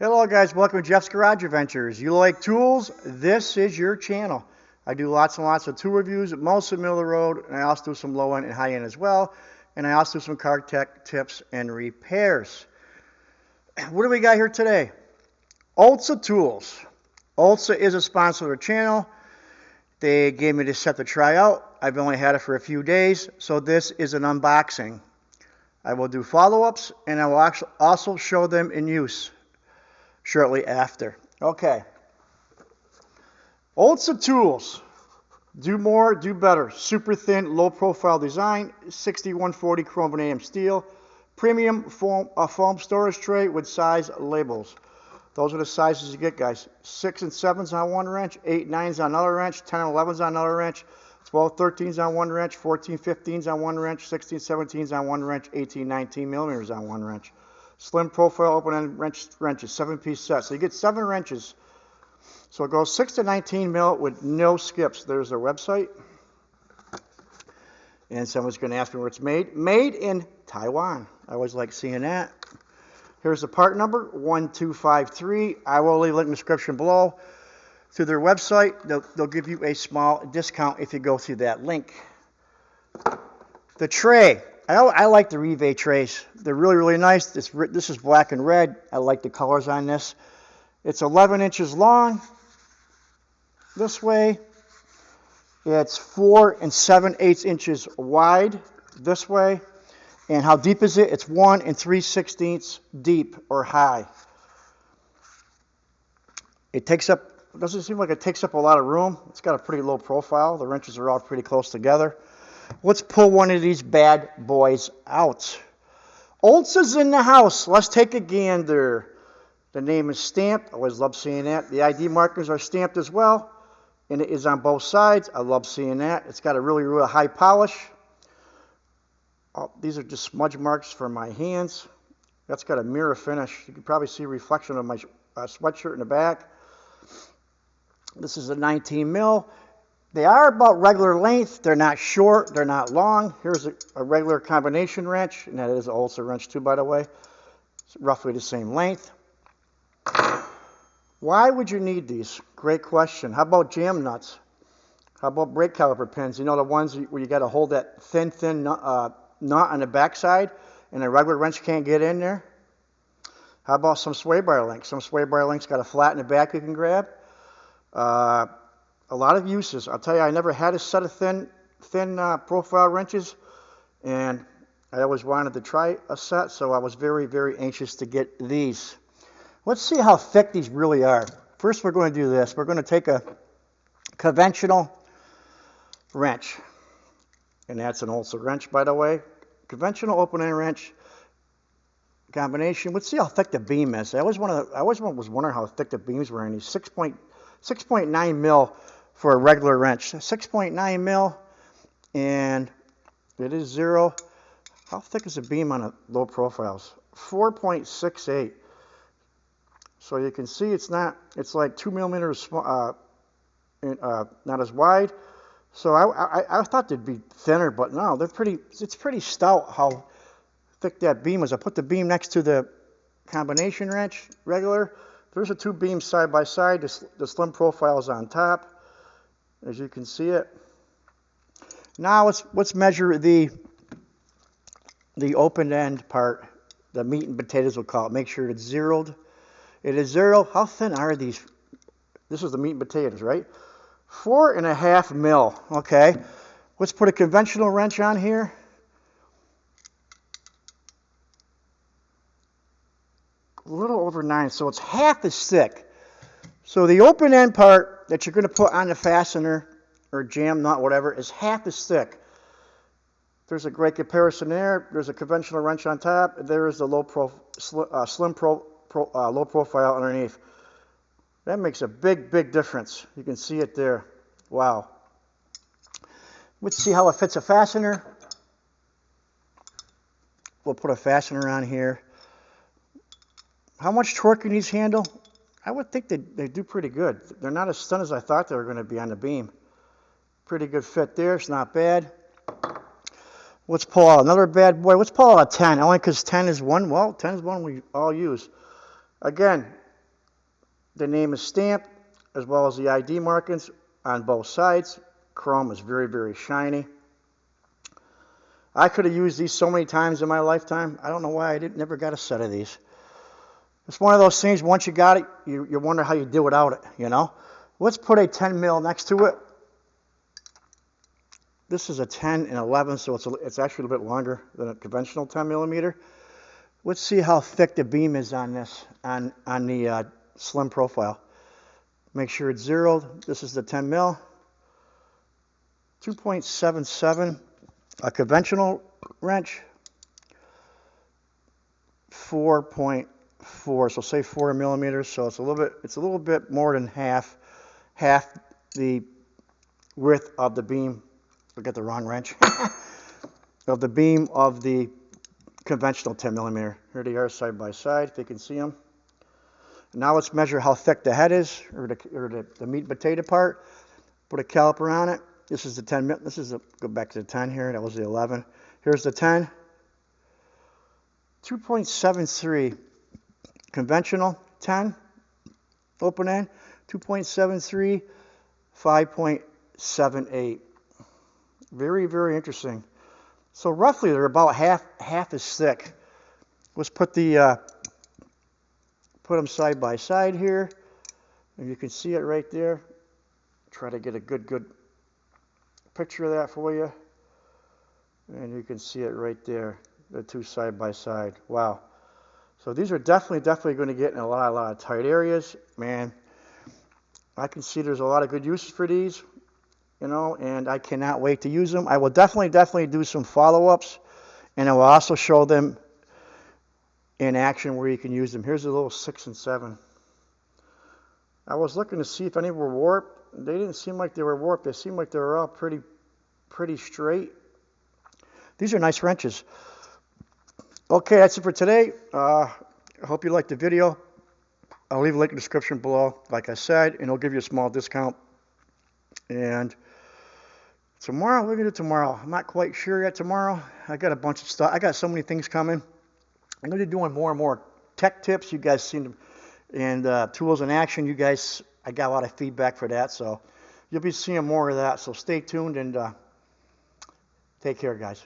Hello guys, welcome to Jeff's Garage Adventures. You like tools? This is your channel. I do lots and lots of tool reviews, mostly middle of the road, and I also do some low end and high end as well. And I also do some car tech tips and repairs. What do we got here today? OLSA Tools. OLSA is a sponsor of the channel. They gave me this set to try out. I've only had it for a few days, so this is an unboxing. I will do follow-ups, and I will also show them in use shortly after. Okay. OLSA Tools. Do more, do better. Super thin, low profile design, 6140 chrome vanadium steel, premium foam storage tray with size labels. Those are the sizes you get, guys. 6 and 7s on one wrench, 8 9s on another wrench, 10 and 11s on another wrench, 12 13s on one wrench, 14 15s on one wrench, 16 17s on one wrench, 18 19 millimeters on one wrench. Slim profile open-end wrenches, 7-piece set. So you get 7 wrenches. So it goes 6 to 19 mil with no skips. There's their website. And someone's going to ask me where it's made. Made in Taiwan. I always like seeing that. Here's the part number, 1253. I will leave a link in the description below to their website. They'll give you a small discount if you go through that link. The tray. I like the Rive trays. They're really, really nice. This is black and red. I like the colors on this. It's 11 inches long this way. It's 4 7/8 inches wide this way. And how deep is it? It's 1 3/16 deep or high. It doesn't seem like it takes up a lot of room. It's got a pretty low profile. The wrenches are all pretty close together. Let's pull one of these bad boys out. OLSA's in the house. Let's take a gander. The name is stamped. I always love seeing that. The ID markers are stamped as well. And it is on both sides. I love seeing that. It's got a really, really high polish. Oh, these are just smudge marks for my hands. That's got a mirror finish. You can probably see a reflection of my sweatshirt in the back. This is a 19 mil. They are about regular length. They're not short. They're not long. Here's a regular combination wrench, and that is an OLSA wrench too, by the way. It's roughly the same length. Why would you need these? Great question. How about jam nuts? How about brake caliper pins? You know, the ones where you got to hold that thin nut on the backside, and a regular wrench can't get in there? How about some sway bar links? Some sway bar links got a flat in the back you can grab. A lot of uses. I'll tell you, I never had a set of thin profile wrenches, and I always wanted to try a set, so I was very, very anxious to get these. Let's see how thick these really are. First, we're going to do this. We're going to take a conventional wrench, and that's an OLSA wrench, by the way. Conventional open-end wrench combination. Let's see how thick the beam is. I always was wondering how thick the beams were in these. 6.9 mil for a regular wrench. 6.9 mil, and it is 0. How thick is the beam on a low profiles? 4.68. So you can see it's like 2 millimeters not as wide. So I thought they'd be thinner, but no, it's pretty stout how thick that beam is. I put the beam next to the combination wrench, regular. There's the 2 beams side by side. The slim profile is on top, as you can see it. Now let's measure the open end part, the meat and potatoes we'll call it. Make sure it's zeroed. It is 0. How thin are these? This is the meat and potatoes, right? 4.5 mil. Okay. Let's put a conventional wrench on here. A little over 9, so it's half as thick. So the open end part that you're going to put on the fastener or jam nut, whatever, is half as thick. There's a great comparison there. There's a conventional wrench on top. There is the low profile underneath. That makes a big, big difference. You can see it there. Wow. Let's see how it fits a fastener. We'll put a fastener on here. How much torque can these handle? I would think they do pretty good. They're not as thin as I thought they were going to be on the beam. Pretty good fit there. It's not bad. Let's pull out another bad boy. Let's pull out a 10, only because 10 is one. Well, 10 is one we all use. Again, The name is stamped, as well as the ID markings on both sides. Chrome is very, very shiny. I could have used these so many times in my lifetime. I don't know why I never got a set of these. It's one of those things, once you got it, you wonder how you do without it, you know? Let's put a 10 mil next to it. This is a 10 and 11, so it's actually a little bit longer than a conventional 10 millimeter. Let's see how thick the beam is on this, on the slim profile. Make sure it's zeroed. This is the 10 mil. 2.77, a conventional wrench. 4.4, so say 4 millimeters. So it's a little bit more than half the width of the beam. I got the wrong wrench. Of the beam of the conventional 10 millimeter. Here they are side by side, if you can see them. Now let's measure how thick the head is, or the meat and potato part. Put a caliper on it. This is the 10. Go back to the 10 here. That was the 11. Here's the 10. 2.73 conventional 10 open end. 2.73, 5.78. Very, very interesting. So roughly they're about half as thick. Let's put them side by side here, and you can see it right there. Try to get a good picture of that for you, and you can see it right there, the two side by side. Wow. So these are definitely going to get in a lot of tight areas. Man, I can see there's a lot of good uses for these, you know, and I cannot wait to use them. I will definitely do some follow-ups, and I will also show them in action where you can use them. Here's a little 6 and 7. I was looking to see if any were warped. They didn't seem like they were warped. They seemed like they were all pretty straight. These are nice wrenches. Okay, that's it for today. I hope you liked the video. I'll leave a link in the description below, like I said, and it'll give you a small discount. And tomorrow, we're going to do tomorrow. I'm not quite sure yet tomorrow. I got a bunch of stuff. I got so many things coming. I'm going to be doing more and more tech tips. You guys seem to, and tools in action. You guys, I got a lot of feedback for that. So you'll be seeing more of that. So stay tuned and take care, guys.